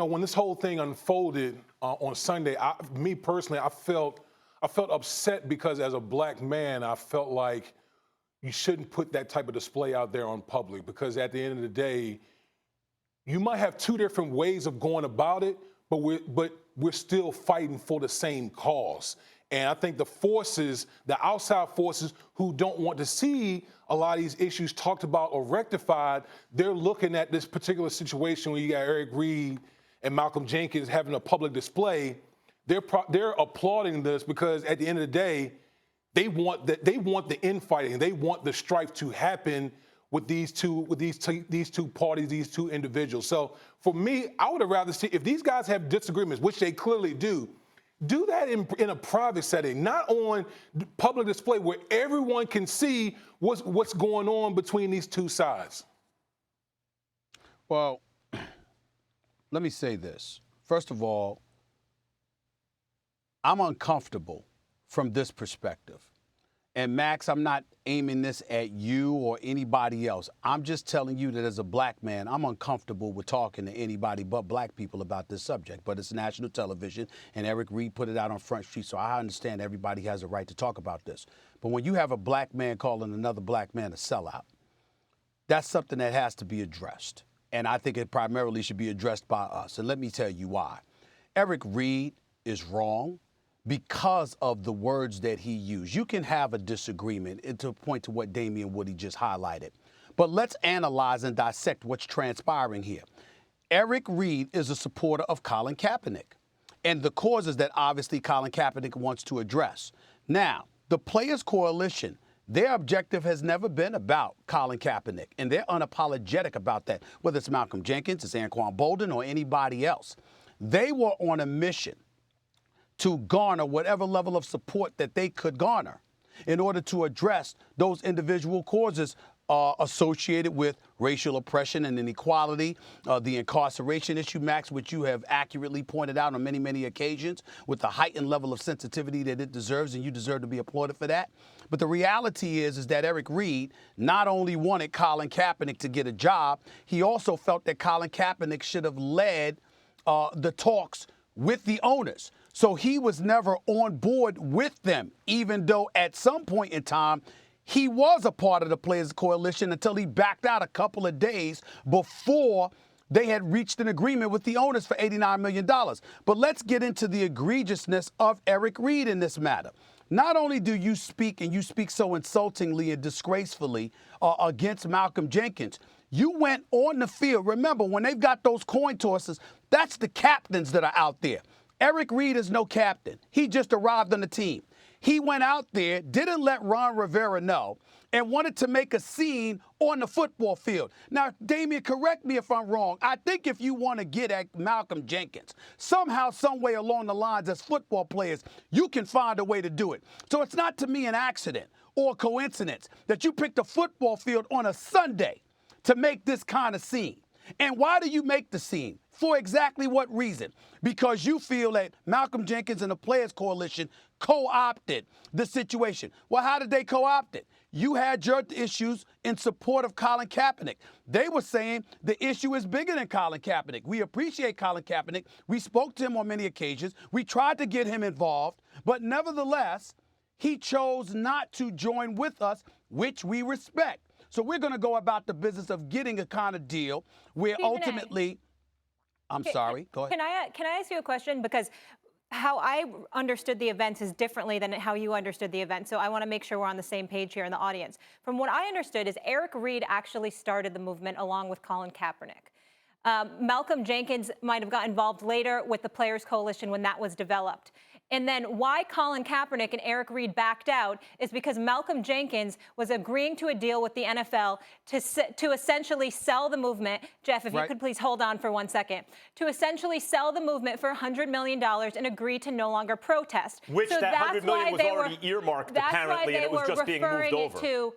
When this whole thing unfolded on Sunday, me personally, I felt upset because as a black man, I felt like you shouldn't put that type of display out there on public, because at the end of the day, you might have two different ways of going about it, but we're still fighting for the same cause. And I think the outside forces who don't want to see a lot of these issues talked about or rectified, they're looking at this particular situation where you got Eric Reid and Malcolm Jenkins having a public display. They're applauding this because at the end of the day, they want the infighting, they want the strife to happen with these two parties, these two individuals. So for me, I would have rather see, if these guys have disagreements, which they clearly do that in a private setting, not on public display where everyone can see what's going on between these two sides. Well, let me say this. First of all, I'm uncomfortable from this perspective. And Max, I'm not aiming this at you or anybody else. I'm just telling you that as a black man, I'm uncomfortable with talking to anybody but black people about this subject. But it's national television, and Eric Reid put it out on Front Street, so I understand everybody has a right to talk about this. But when you have a black man calling another black man a sellout, that's something that has to be addressed. And I think it primarily should be addressed by us. And let me tell you why. Eric Reid is wrong because of the words that he used. You can have a disagreement to point to what Damian Woody just highlighted. But let's analyze and dissect what's transpiring here. Eric Reid is a supporter of Colin Kaepernick and the causes that obviously Colin Kaepernick wants to address. Now, the Players Coalition, their objective has never been about Colin Kaepernick, and they're unapologetic about that, whether it's Malcolm Jenkins, it's Anquan Bolden, or anybody else. They were on a mission to garner whatever level of support that they could garner in order to address those individual causes associated with racial oppression and inequality, the incarceration issue, Max, which you have accurately pointed out on many, many occasions with the heightened level of sensitivity that it deserves, and you deserve to be applauded for that. But the reality is that Eric Reid not only wanted Colin Kaepernick to get a job, he also felt that Colin Kaepernick should have led the talks with the owners. So he was never on board with them, even though at some point in time, he was a part of the Players Coalition until he backed out a couple of days before they had reached an agreement with the owners for $89 million. But let's get into the egregiousness of Eric Reid in this matter. Not only do you speak, and you speak so insultingly and disgracefully against Malcolm Jenkins, you went on the field. Remember, when they've got those coin tosses, that's the captains that are out there. Eric Reid is no captain. He just arrived on the team. He went out there, didn't let Ron Rivera know, and wanted to make a scene on the football field. Now, Damian, correct me if I'm wrong. I think if you want to get at Malcolm Jenkins, somehow, some way along the lines as football players, you can find a way to do it. So it's not to me an accident or a coincidence that you picked a football field on a Sunday to make this kind of scene. And why do you make the scene? For exactly what reason? Because you feel that Malcolm Jenkins and the Players Coalition co-opted the situation. Well, how did they co-opt it? You had your issues in support of Colin Kaepernick. They were saying the issue is bigger than Colin Kaepernick. We appreciate Colin Kaepernick. We spoke to him on many occasions. We tried to get him involved. But nevertheless, he chose not to join with us, which we respect. So we're going to go about the business of getting a kind of deal where ultimately, go ahead. Can I ask you a question? Because how I understood the events is differently than how you understood the events. So I want to make sure we're on the same page here in the audience. From what I understood is Eric Reid actually started the movement along with Colin Kaepernick. Malcolm Jenkins might have got involved later with the Players Coalition when that was developed. And then why Colin Kaepernick and Eric Reid backed out is because Malcolm Jenkins was agreeing to a deal with the NFL to essentially sell the movement. Jeff, if you could please hold on for 1 second. To essentially sell the movement for $100 million and agree to no longer protest. Which so that $100 million was already earmarked, apparently, and it was just being moved over.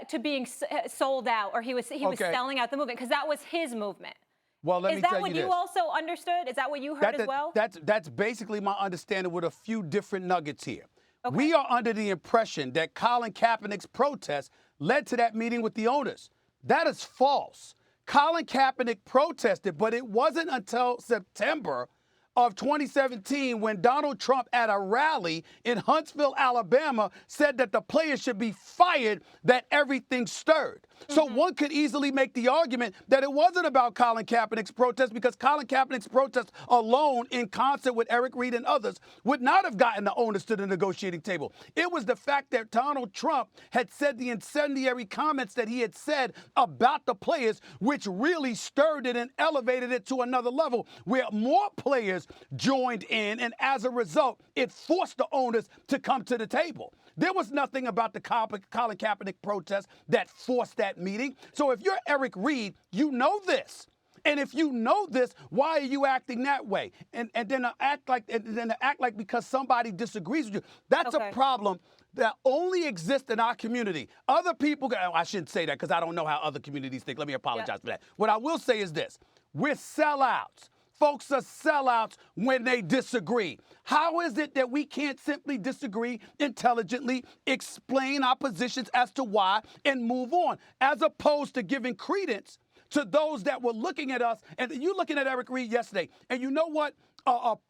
To being sold out, or he was selling out the movement, because that was his movement. Well, let me tell you this. Is that what you also understood? Is that what you heard as well? That's basically my understanding with a few different nuggets here. Okay. We are under the impression that Colin Kaepernick's protest led to that meeting with the owners. That is false. Colin Kaepernick protested, but it wasn't until September of 2017 when Donald Trump at a rally in Huntsville, Alabama, said that the players should be fired, that everything stirred. So one could easily make the argument that it wasn't about Colin Kaepernick's protest, because Colin Kaepernick's protest alone, in concert with Eric Reid and others, would not have gotten the owners to the negotiating table. It was the fact that Donald Trump had said the incendiary comments that he had said about the players, which really stirred it and elevated it to another level, where more players joined in, and as a result, it forced the owners to come to the table. There was nothing about the Colin Kaepernick protest that forced that meeting. So if you're Eric Reid, you know this. And if you know this, why are you acting that way? And then to act like because somebody disagrees with you, that's a problem that only exists in our community. Other people, I shouldn't say that because I don't know how other communities think. Let me apologize for that. What I will say is this: we're sellouts. Folks are sellouts when they disagree. How is it that we can't simply disagree intelligently, explain our positions as to why, and move on, as opposed to giving credence to those that were looking at us? And you looking at Eric Reid yesterday, and you know what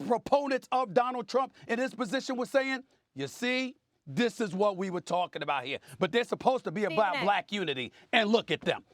proponents of Donald Trump in his position were saying? You see, this is what we were talking about here. But they're supposed to be about black unity, and look at them.